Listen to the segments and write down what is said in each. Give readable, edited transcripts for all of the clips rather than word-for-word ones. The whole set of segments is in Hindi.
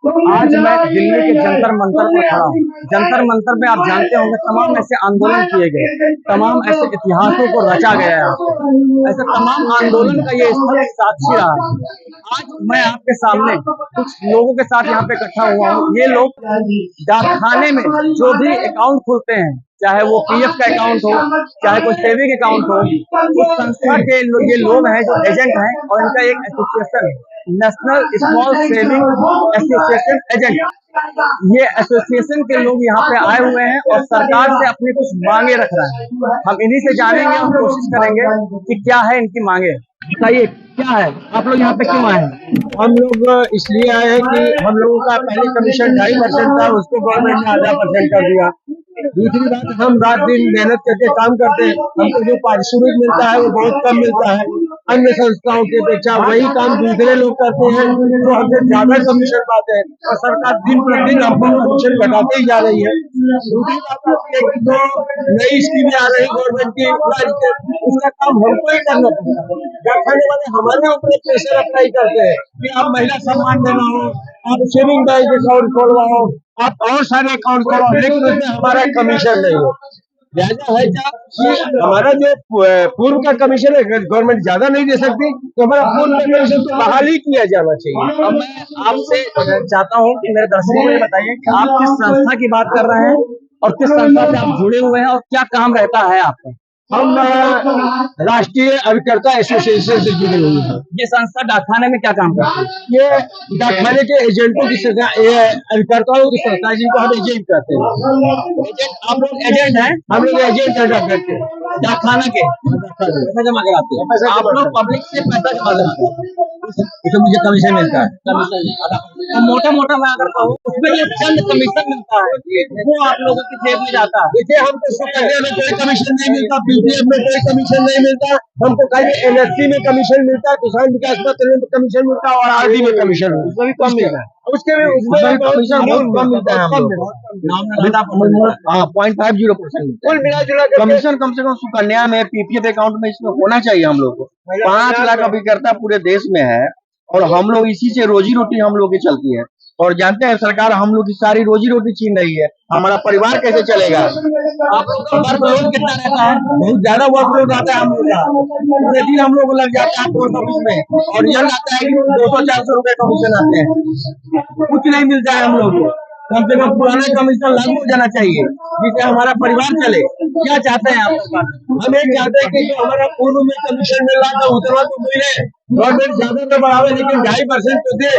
आज मैं दिल्ली के जंतर मंतर पर खड़ा हूँ। जंतर मंतर पे आप जानते होंगे तमाम ऐसे आंदोलन किए गए, तमाम ऐसे इतिहासों को रचा गया है। ऐसे तमाम आंदोलन का ये स्थल एक साक्षी रहा है। आज मैं आपके सामने कुछ लोगों के साथ यहाँ पे इकट्ठा हुआ हूँ। ये लोग डाकखाने में जो भी अकाउंट खोलते हैं, चाहे वो पीएफ का अकाउंट हो, चाहे कोई सेविंग अकाउंट हो, उस संस्था के ये लोग हैं जो एजेंट हैं, और इनका एक एसोसिएशन है, national small saving association agent. ये एसोसिएशन के लोग यहाँ पे आए हुए हैं और सरकार से अपनी कुछ मांगे रख रहे हैं। हम इन्हीं से जानेंगे और कोशिश करेंगे कि क्या है इनकी मांगे। बताइए क्या है, आप लोग यहाँ पे क्यों आए हैं? हम लोग इसलिए आए हैं कि हम लोगों का पहले कमीशन 2.5% था, उसको गवर्नमेंट ने 0.5% कर दिया। दूसरी बात, हम रात दिन मेहनत करके काम करते हैं, हमको जो पारिश्रमिक मिलता है वो बहुत कम मिलता है। अन्य संस्थाओं की अपेक्षा वही काम दूसरे लोग करते हैं जो हमसे ज्यादा कमीशन पाते हैं, और सरकार दिन प्रतिदिन हमको कमीशन घटाते ही जा रही है। दूसरी बात आती है कि जो नई स्कीमें आ रही गवर्नमेंट की, उसका काम हमको ही करना पड़ता है। डाकखाने वाले हमारे ऊपर प्रेशर अप्लाई करते हैं कि आप महिला सम्मान देना हो, आप सेविंग बैंक अकाउंट खोलवाओ, आप और सारे अकाउंट खोलवाओ, लेकिन उसमें हमारा कमीशन नहीं हो। लिहाजा है क्या कि हमारा जो पूर्व का कमीशन है गवर्नमेंट ज्यादा नहीं दे सकती, तो हमारा पूर्व का कमीशन तो बहाल ही किया जाना चाहिए। अब मैं आपसे चाहता हूँ कि मेरे दर्शकों को बताइए कि आप किस संस्था की बात कर रहे हैं और किस संस्था से आप जुड़े हुए हैं और क्या काम रहता है आपका? हम राष्ट्रीय अभिकर्ता एसोसिएशन से जुड़े हुए हैं। ये संस्था डाकखाने में क्या काम करती है? ये डाकखाने के एजेंटों की संस्था, अभिकर्ताओं की संस्था, जिनको हम एजेंट कहते हैं। एजेंट, आप लोग एजेंट हैं? हम लोग एजेंट है डाकखाना के पैसा जमा कराते हैं। आप लोग पब्लिक से पैसा जमा कराते हैं, उससे मुझे कमीशन मिलता है। तो मोटा मोटा मैं अगर कहूँ उसमें जो चंद कमीशन मिलता है वो आप लोगों की जेब में जाता है। देखिए, हमको सुकन्या में कोई कमीशन नहीं मिलता, पीपीएफ में कोई कमीशन नहीं मिलता, हमको खाली एनएससी में कमीशन मिलता है, किसान विकास पत्र में कमीशन मिलता है, और आरडी में कमीशन मिलता है। कम मिलता है उसमें कमीशन बहुत कम मिलता है। हम लोग 0.50% कुल मिला जुला कमीशन कम से कम सुकन्या में, पीपीएफ अकाउंट में इसमें होना चाहिए। हम लोग को 5 लाख अभिकर्ता पूरे देश में है, और हम लोग इसी से रोजी रोटी हम लोग की चलती है। और जानते हैं सरकार हम लोग की सारी रोजी रोटी छीन रही है, हमारा परिवार कैसे चलेगा? आप लोग का वर्कलोड कितना रहता है? बहुत ज्यादा वर्कलोड आता है हम लोग का, पूरे दिन हम लोग को लग जाता है पोस्ट ऑफिस में, और यह आता है कि 200-400 रुपए कमीशन आते हैं, कुछ नहीं मिलता है हम लोग को। कम से कम पुराना कमीशन लागू हो जाना चाहिए जिससे हमारा परिवार चले। क्या चाहते हैं आप? हम एक चाहते हैं कि जो हमारा पूर्व में कमीशन मिल रहा था उतना तो मिले, गवर्नमेंट ज्यादा तो बढ़ावे, लेकिन 2.5% तो दे।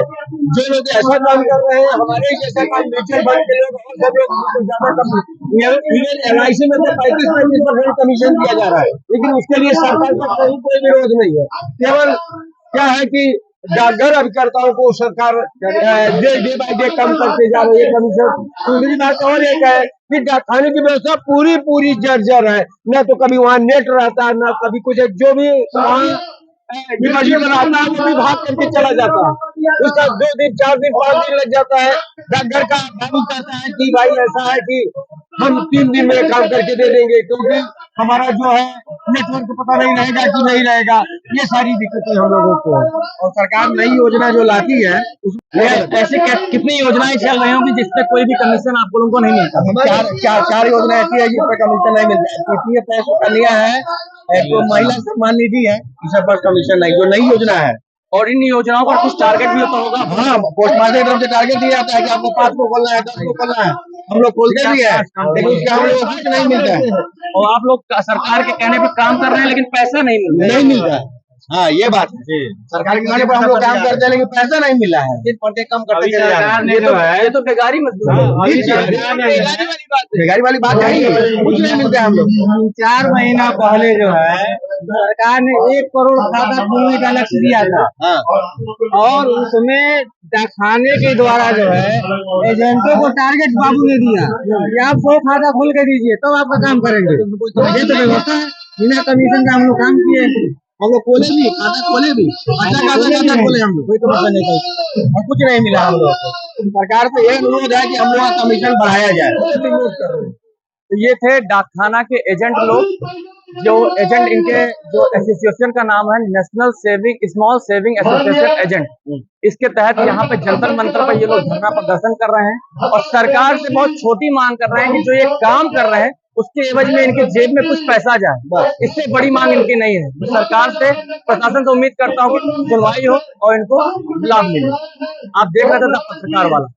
जो लोग ऐसा काम कर रहे हैं, हमारे जैसे काम म्यूचुअल फंड के लोग और सब लोग उनको ज्यादा कम, LIC में तो 35% कमीशन दिया जा रहा है, लेकिन उसके लिए सरकार का कहीं कोई विरोध नहीं है। केवल क्या है कि डाकघर अभिकर्ताओं को सरकार डे बाई डे कम करते जा रही है कमीशन। दूसरी बात और एक है कि डाकखाने की व्यवस्था पूरी जर्जर है, न तो कभी वहाँ नेट रहता है, न कभी कुछ, जो भी वहाँ डिपॉजिट आता है वो भी भाग करके चला जाता है। उसका 2 दिन 4 दिन 5 दिन लग जाता है। डाकघर का बाबू कहता है कि भाई ऐसा है कि हम 3 दिन में काम करके दे देंगे, क्योंकि हमारा जो है नेटवर्क पता नहीं रहेगा कि नहीं रहेगा। ये सारी दिक्कतें हम लोगों को है, और सरकार नई योजना जो लाती है ऐसे कितनी योजनाएं चल रही होंगी जिसपे कोई भी कमीशन आप लोगों को नहीं मिलता? चार योजना ऐसी है जिस पर कमीशन नहीं मिलता है। पीपीएफ है, सुकन्या है, एक महिला सम्मान निधि है, इस पर कमीशन नहीं, जो नई योजना है। और इन योजनाओं पर कुछ टारगेट भी होता होगा? हाँ, पोस्ट मास्टर की तरफ से टारगेट दिया जाता है कि आपको 5 को खोलना है, 10 को खोलना है। हम लोग खोलते भी है, लेकिन उसका हम लोग कुछ नहीं मिलता है। और आप लोग सरकार के कहने पर काम कर रहे हैं लेकिन पैसा नहीं मिलता है। हाँ, ये बात है। सरकार के कहने पर हम लोग काम करते हैं, लेकिन पैसा नहीं मिला है। दिन पर कम करते चले जा रहे हैं। ये तो बेकारी मजदूरी बेकारी वाली बात है ही, कुछ नहीं मिलता है हम लोग। 4 महीना पहले जो है सरकार ने 1 करोड़ खाता खोलने का लक्ष्य दिया था, और उसमें डाकखाने के द्वारा जो है एजेंटों को टारगेट बाबू ने दिया कि आप 100 खाता खोल के दीजिए तब आपका काम करेंगे। ये तो व्यवस्था है, बिना कमीशन का हम लोग काम किए, हम लोग खोले भी, खाता खोले भी, खाता खोले हम लोग, कोई कमीशन नहीं कोई, और कुछ नहीं मिला हम लोग को। सरकार से यह अनुरोध है कि हम लोग का कमीशन बढ़ाया जाए। तो ये थे डाकखाना के एजेंट लोग जो एजेंट इनके जो एसोसिएशन का नाम है national small saving association agent, इसके तहत यहाँ पे जंतर मंतर पर ये लोग धरना प्रदर्शन कर रहे हैं और सरकार से बहुत छोटी मांग कर रहे हैं कि जो ये काम कर रहे हैं उसके एवज में इनके जेब में कुछ पैसा जाए, इससे बड़ी मांग इनकी नहीं है। तो सरकार से, प्रशासन से उम्मीद करता हूँ कि सुनवाई हो और इनको लाभ मिले। आप देख रहे थे पत्रकार वाला।